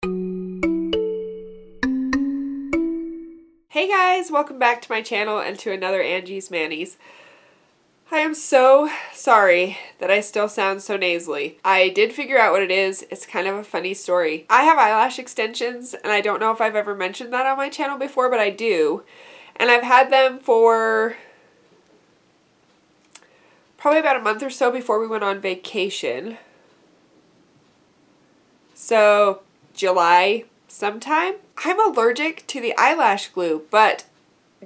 Hey guys, welcome back to my channel and to another Angie's Manis. I am so sorry that I still sound so nasally. I did figure out what it is. It's kind of a funny story. I have eyelash extensions and I don't know if I've ever mentioned that on my channel before, but I do. And I've had them for probably about a month or so before we went on vacation. So July sometime. I'm allergic to the eyelash glue, but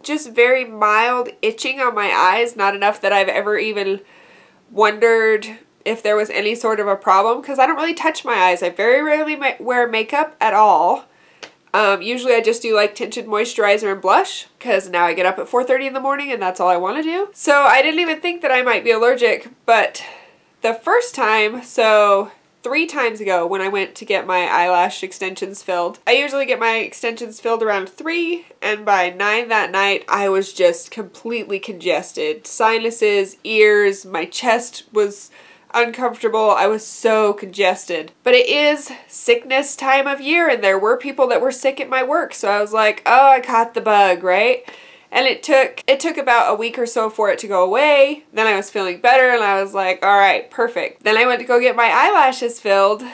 just very mild itching on my eyes, not enough that I've ever even wondered if there was any sort of a problem, because I don't really touch my eyes. I very rarely wear makeup at all. Usually I just do like tinted moisturizer and blush, because now I get up at 4:30 in the morning and that's all I want to do. So I didn't even think that I might be allergic, but the first time, so 3 times ago when I went to get my eyelash extensions filled. I usually get my extensions filled around 3, and by 9 that night I was just completely congested. Sinuses, ears, my chest was uncomfortable. I was so congested. But it is sickness time of year and there were people that were sick at my work, so I was like, oh, I caught the bug, right? And it took about a week or so for it to go away. Then I was feeling better and I was like, all right, perfect. Then I went to go get my eyelashes filled,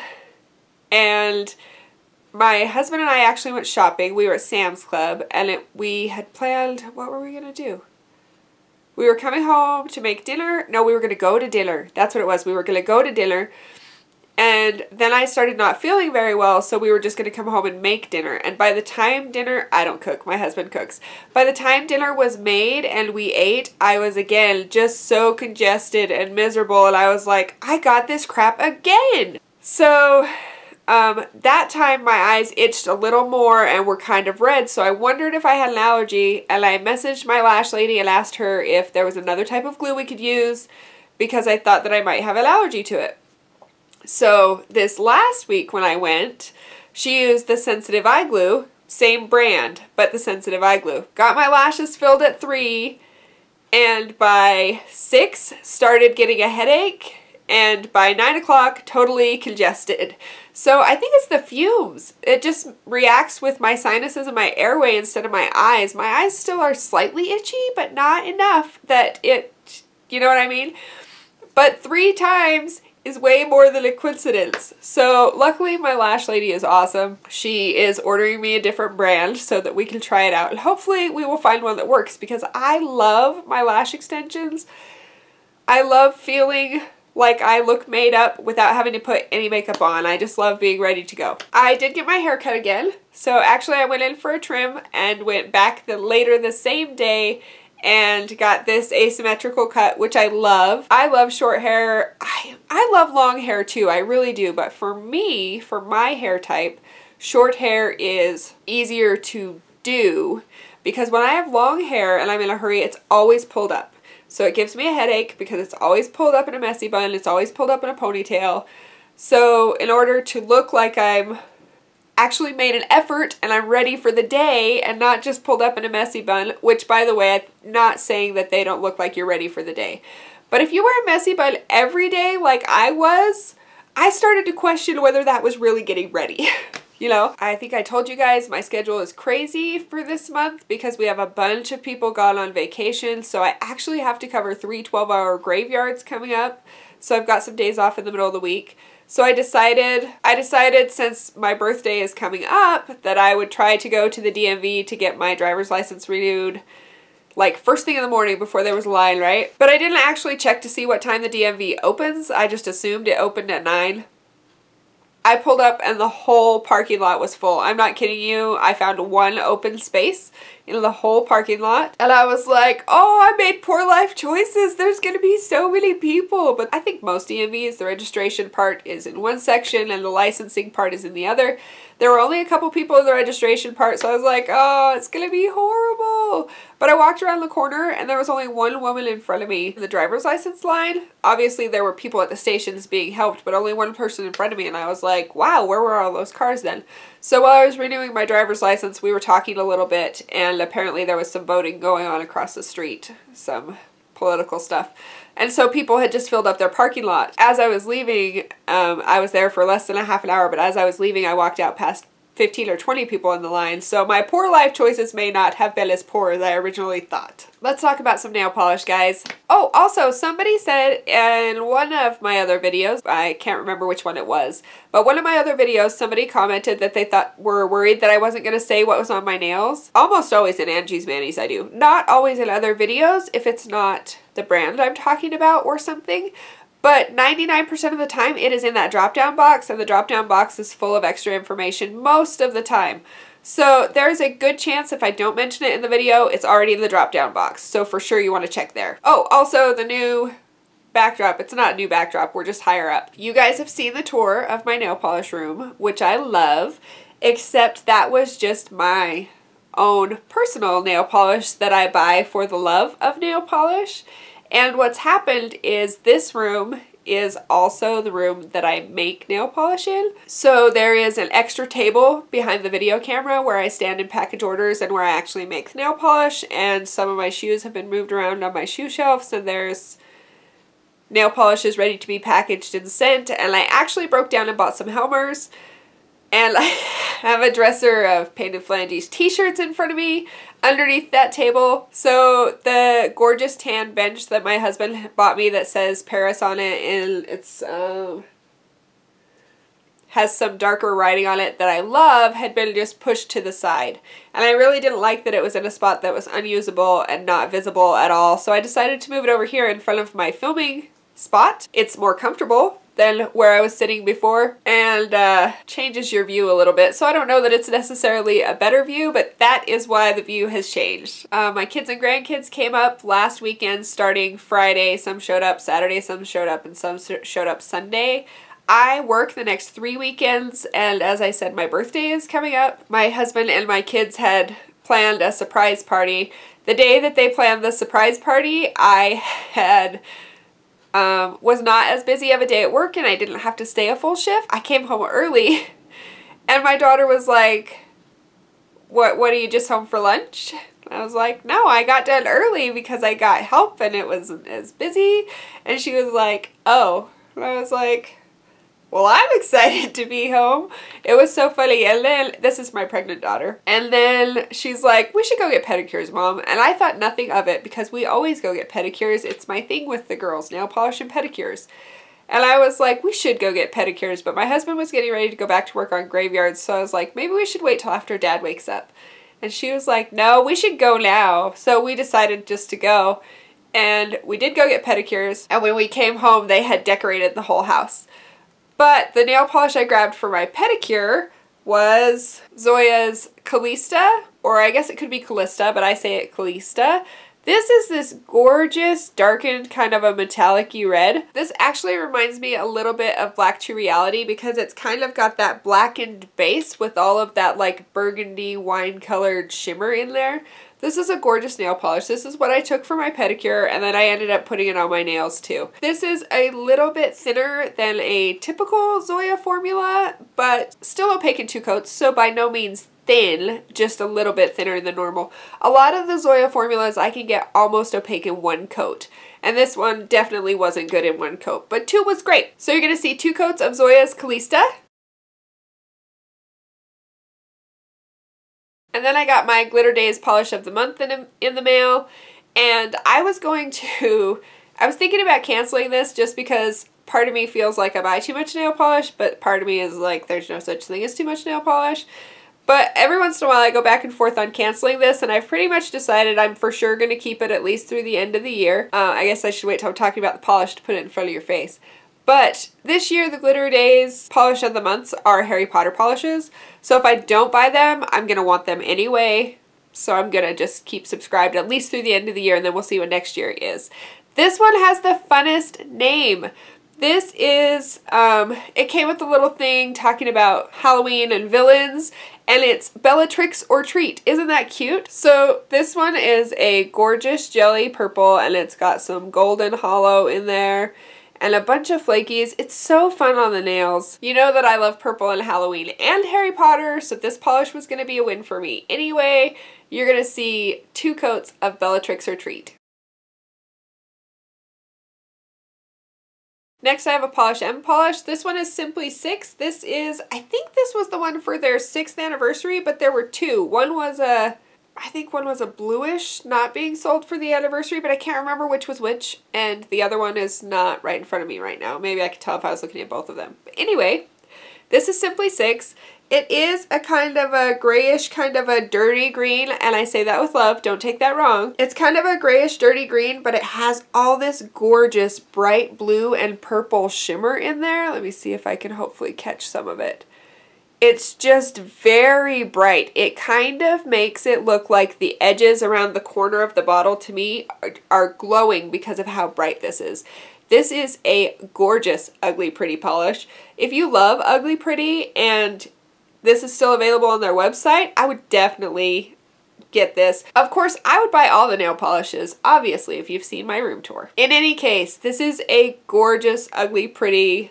and my husband and I actually went shopping. We were at Sam's Club, and we had planned, what were we gonna do? We were coming home to make dinner. No, we were gonna go to dinner. That's what it was. We were gonna go to dinner. And then I started not feeling very well, so we were just going to come home and make dinner. And by the time dinner, I don't cook, my husband cooks. By the time dinner was made and we ate, I was again just so congested and miserable, and I was like, I got this crap again! So that time my eyes itched a little more and were kind of red, so I wondered if I had an allergy, and I messaged my lash lady and asked her if there was another type of glue we could use, because I thought that I might have an allergy to it. So this last week when I went, she used the sensitive eye glue, same brand, but the sensitive eye glue. Got my lashes filled at 3, and by 6 started getting a headache, and by 9 o'clock totally congested. So I think it's the fumes. It just reacts with my sinuses and my airway instead of my eyes. My eyes still are slightly itchy, but not enough that it, you know what I mean? But 3 times is way more than a coincidence. So luckily my lash lady is awesome. She is ordering me a different brand so that we can try it out, and hopefully we will find one that works, because I love my lash extensions. I love feeling like I look made up without having to put any makeup on. I just love being ready to go. I did get my hair cut again. So actually I went in for a trim and went back later the same day and got this asymmetrical cut, which I love. I love short hair. I love long hair too, I really do, but for me, for my hair type, short hair is easier to do, because when I have long hair and I'm in a hurry, it's always pulled up. So it gives me a headache because it's always pulled up in a messy bun, it's always pulled up in a ponytail. So in order to look like I'm actually made an effort and I'm ready for the day and not just pulled up in a messy bun, which by the way, I'm not saying that they don't look like you're ready for the day. But if you wear a messy bun every day like I was, I started to question whether that was really getting ready. You know, I think I told you guys my schedule is crazy for this month because we have a bunch of people gone on vacation, so I actually have to cover 3 12-hour graveyards coming up. So I've got some days off in the middle of the week. So I decided since my birthday is coming up that I would try to go to the DMV to get my driver's license renewed, like first thing in the morning before there was a line, right? But I didn't actually check to see what time the DMV opens. I just assumed it opened at 9. I pulled up and the whole parking lot was full. I'm not kidding you. I found one open space in the whole parking lot. And I was like, oh, I made poor life choices. There's going to be so many people. But I think most DMVs, the registration part is in one section and the licensing part is in the other. There were only a couple people in the registration part, so I was like, oh, it's going to be horrible. But I walked around the corner and there was only one woman in front of me in the driver's license line. Obviously, there were people at the stations being helped, but only one person in front of me. And I was like, wow, where were all those cars then? So while I was renewing my driver's license, we were talking a little bit, and apparently there was some voting going on across the street, some political stuff. And so people had just filled up their parking lot. As I was leaving, I was there for less than a half an hour, but as I was leaving, I walked out past 15 or 20 people in the line, so my poor life choices may not have been as poor as I originally thought. Let's talk about some nail polish, guys. Oh, also, somebody said in one of my other videos, I can't remember which one it was, but one of my other videos, somebody commented that they were worried that I wasn't going to say what was on my nails. Almost always in Angie's Manis I do. Not always in other videos if it's not the brand I'm talking about or something. But 99% of the time it is in that drop-down box, and the drop-down box is full of extra information most of the time. So there's a good chance if I don't mention it in the video, it's already in the drop-down box. So for sure you want to check there. Oh, also the new backdrop. It's not a new backdrop, we're just higher up. You guys have seen the tour of my nail polish room, which I love, except that was just my own personal nail polish that I buy for the love of nail polish. And what's happened is this room is also the room that I make nail polish in. So there is an extra table behind the video camera where I stand and package orders and where I actually make nail polish, and some of my shoes have been moved around on my shoe shelves, and there's nail polishes ready to be packaged and sent. And I actually broke down and bought some Helmers, and I have a dresser of Painted Phalanges t-shirts in front of me underneath that table. So the gorgeous tan bench that my husband bought me that says Paris on it, and it's has some darker writing on it that I love, had been just pushed to the side. And I really didn't like that it was in a spot that was unusable and not visible at all. So I decided to move it over here in front of my filming spot. It's more comfortable than where I was sitting before, and changes your view a little bit. So I don't know that it's necessarily a better view, but that is why the view has changed. My kids and grandkids came up last weekend starting Friday. Some showed up Saturday, some showed up, and some showed up Sunday. I work the next 3 weekends, and as I said, my birthday is coming up. My husband and my kids had planned a surprise party. The day that they planned the surprise party, I had was not as busy of a day at work, and I didn't have to stay a full shift. I came home early, and my daughter was like, what are you just home for lunch? I was like, no, I got done early because I got help and it wasn't as busy. And she was like, oh. And I was like, well, I'm excited to be home. It was so funny. And then, this is my pregnant daughter. And then she's like, we should go get pedicures, Mom. And I thought nothing of it because we always go get pedicures. It's my thing with the girls, nail polish and pedicures. And I was like, we should go get pedicures. But my husband was getting ready to go back to work on graveyards. So I was like, maybe we should wait till after Dad wakes up. And she was like, no, we should go now. So we decided just to go. And we did go get pedicures. And when we came home, they had decorated the whole house. But the nail polish I grabbed for my pedicure was Zoya's Kalista, or I guess it could be Kalista, but I say it Kalista. This is this gorgeous, darkened, kind of a metallic-y red. This actually reminds me a little bit of Black to Reality because it's kind of got that blackened base with all of that like burgundy wine-colored shimmer in there. This is a gorgeous nail polish. This is what I took for my pedicure, and then I ended up putting it on my nails too. This is a little bit thinner than a typical Zoya formula, but still opaque in 2 coats, so by no means thin, just a little bit thinner than normal. A lot of the Zoya formulas I can get almost opaque in 1 coat, and this one definitely wasn't good in 1 coat, but 2 was great. So you're going to see 2 coats of Zoya's Kalista. And then I got my Glitter Daze Polish of the Month in the mail, and I was thinking about canceling this just because part of me feels like I buy too much nail polish, but part of me is like there's no such thing as too much nail polish. But every once in a while I go back and forth on canceling this, and I've pretty much decided I'm for sure going to keep it at least through the end of the year. I guess I should wait till I'm talking about the polish to put it in front of your face. But this year, the Glitter Daze Polish of the Months are Harry Potter polishes. So if I don't buy them, I'm going to want them anyway. So I'm going to just keep subscribed at least through the end of the year, and then we'll see what next year is. This one has the funnest name. This is, it came with a little thing talking about Halloween and villains, and it's Bellatrix or Treat. Isn't that cute? So this one is a gorgeous jelly purple, and it's got some golden hollow in there and a bunch of flakies. It's so fun on the nails. You know that I love purple and Halloween and Harry Potter, so this polish was going to be a win for me. Anyway, you're going to see 2 coats of Bellatrix or Treat. Next I have a Polish M polish. This one is Simply 6. This is, I think this was the one for their 6th anniversary, but there were two. One was a, I think one was a bluish, not being sold for the anniversary, but I can't remember which was which, and the other one is not right in front of me right now. Maybe I could tell if I was looking at both of them. But anyway, this is Simply 6. It is a kind of a grayish, kind of a dirty green, and I say that with love, don't take that wrong. It's kind of a grayish, dirty green, but it has all this gorgeous bright blue and purple shimmer in there. Let me see if I can hopefully catch some of it. It's just very bright. It kind of makes it look like the edges around the corner of the bottle to me are glowing because of how bright this is. This is a gorgeous Ugly Pretty polish. If you love Ugly Pretty and this is still available on their website, I would definitely get this. Of course, I would buy all the nail polishes, obviously, if you've seen my room tour. In any case, this is a gorgeous Ugly Pretty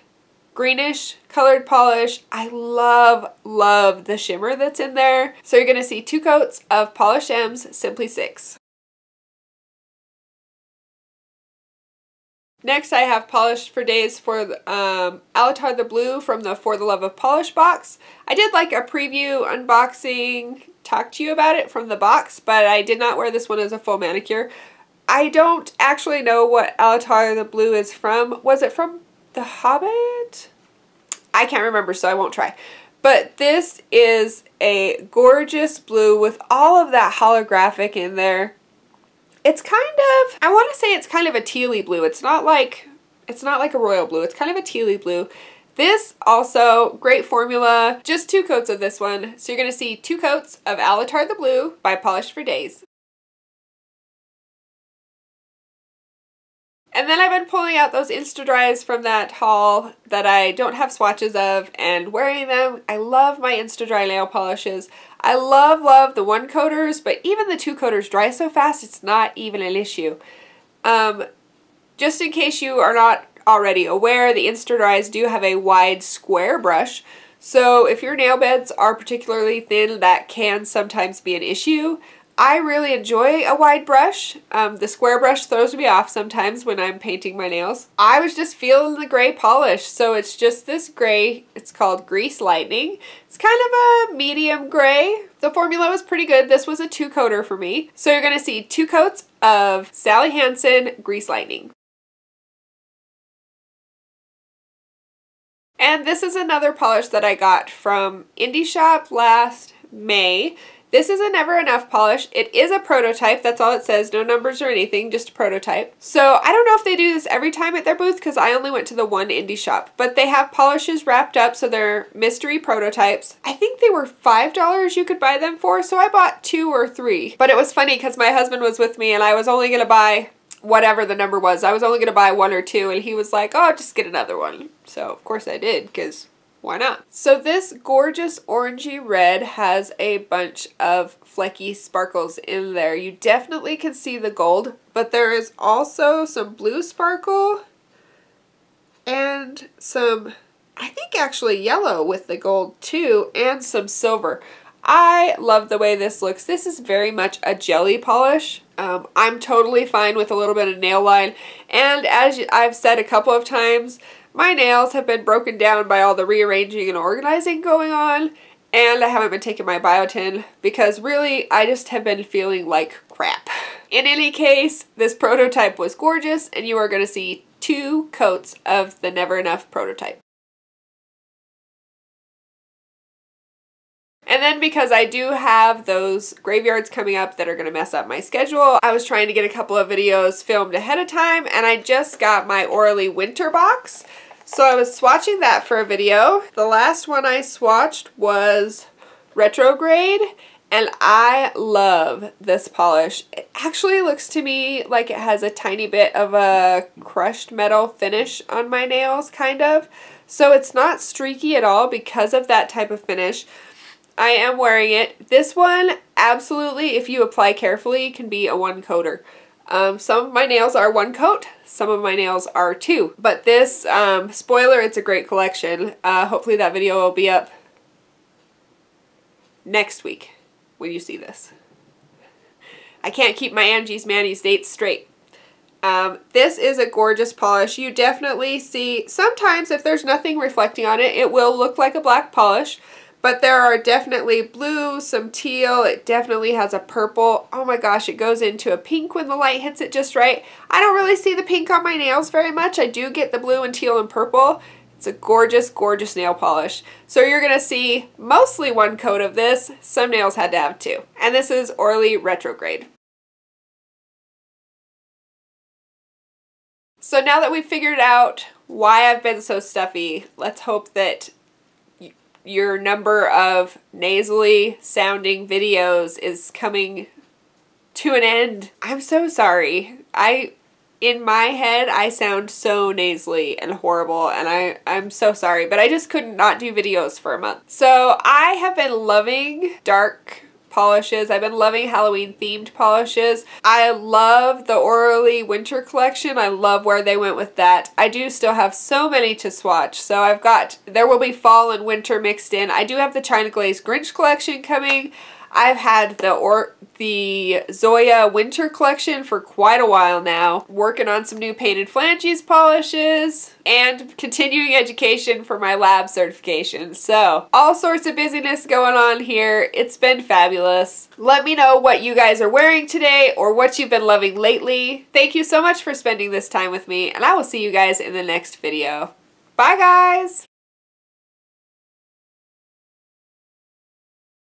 greenish colored polish. I love the shimmer that's in there. So you're gonna see 2 coats of Polish M's Simply 6. Next I have Polish for Daze for Alatar the Blue from the For the Love of Polish box. I did like a preview unboxing, talk to you about it from the box, but I did not wear this one as a full manicure. I don't actually know what Alatar the Blue is from. Was it from The Hobbit? I can't remember, so I won't try. But this is a gorgeous blue with all of that holographic in there. It's kind of, I want to say it's kind of a tealy blue. It's not like a royal blue. It's kind of a tealy blue. This also, great formula. Just 2 coats of this one. So you're going to see 2 coats of Alatar the Blue by Polish for Daze. And then I've been pulling out those Insta-Dries from that haul that I don't have swatches of and wearing them. I love my Insta-Dry nail polishes. I love the 1-coaters, but even the 2-coaters dry so fast it's not even an issue. Just in case you are not already aware, the Insta-Dries do have a wide square brush. So if your nail beds are particularly thin, that can sometimes be an issue. I really enjoy a wide brush. The square brush throws me off sometimes when I'm painting my nails. I was just feeling the gray polish, so it's just this gray. It's called Grease Lightning. It's kind of a medium gray. The formula was pretty good. This was a 2-coater for me. So you're going to see 2 coats of Sally Hansen Grease Lightning. And this is another polish that I got from Indie Shop last May. This is a Nve Enuff polish. It is a prototype, that's all it says, no numbers or anything, just a prototype. So I don't know if they do this every time at their booth because I only went to the one Indie Shop, but they have polishes wrapped up, so they're mystery prototypes. I think they were $5 you could buy them for, so I bought 2 or 3. But it was funny because my husband was with me and I was only going to buy whatever the number was. I was only going to buy 1 or 2 and he was like, oh, just get another one. So of course I did because why not? So this gorgeous orangey red has a bunch of flecky sparkles in there. You definitely can see the gold, but there is also some blue sparkle and some, I think actually yellow with the gold too, and some silver. I love the way this looks. This is very much a jelly polish. I'm totally fine with a little bit of nail line, and as I've said a couple of times, my nails have been broken down by all the rearranging and organizing going on, and I haven't been taking my biotin because really I just have been feeling like crap. In any case, this prototype was gorgeous and you are going to see 2 coats of the Nve Enuff prototype. And then because I do have those graveyards coming up that are going to mess up my schedule, I was trying to get a couple of videos filmed ahead of time, and I just got my Orly winter box. So I was swatching that for a video. The last one I swatched was Retrograde, and I love this polish. It actually looks to me like it has a tiny bit of a crushed metal finish on my nails, kind of. So it's not streaky at all because of that type of finish. I am wearing it. This one, absolutely, if you apply carefully, can be a 1-coater. Some of my nails are 1 coat, some of my nails are 2. But this, spoiler, it's a great collection. Hopefully that video will be up next week when you see this. I can't keep my Angie's Manny's dates straight. This is a gorgeous polish. You definitely see, sometimes if there's nothing reflecting on it, it will look like a black polish. But there are definitely blue, some teal. It definitely has a purple. Oh my gosh, it goes into a pink when the light hits it just right. I don't really see the pink on my nails very much. I do get the blue and teal and purple. It's a gorgeous, gorgeous nail polish. So you're going to see mostly one coat of this. Some nails had to have two. And this is Orly Retrograde. So now that we've figured out why I've been so stuffy, let's hope that your number of nasally sounding videos is coming to an end. I'm so sorry. In my head, I sound so nasally and horrible, and I'm so sorry, but I just could not do videos for a month. So I have been loving dark polishes. I've been loving Halloween themed polishes. I love the Orly winter collection. I love where they went with that. I do still have so many to swatch. So I've got, there will be fall and winter mixed in. I do have the China Glaze Grinch collection coming. I've had the Zoya winter collection for quite a while now. Working on some new painted flanges polishes and continuing education for my lab certification. So all sorts of busyness going on here. It's been fabulous. Let me know what you guys are wearing today or what you've been loving lately. Thank you so much for spending this time with me, and I will see you guys in the next video. Bye guys!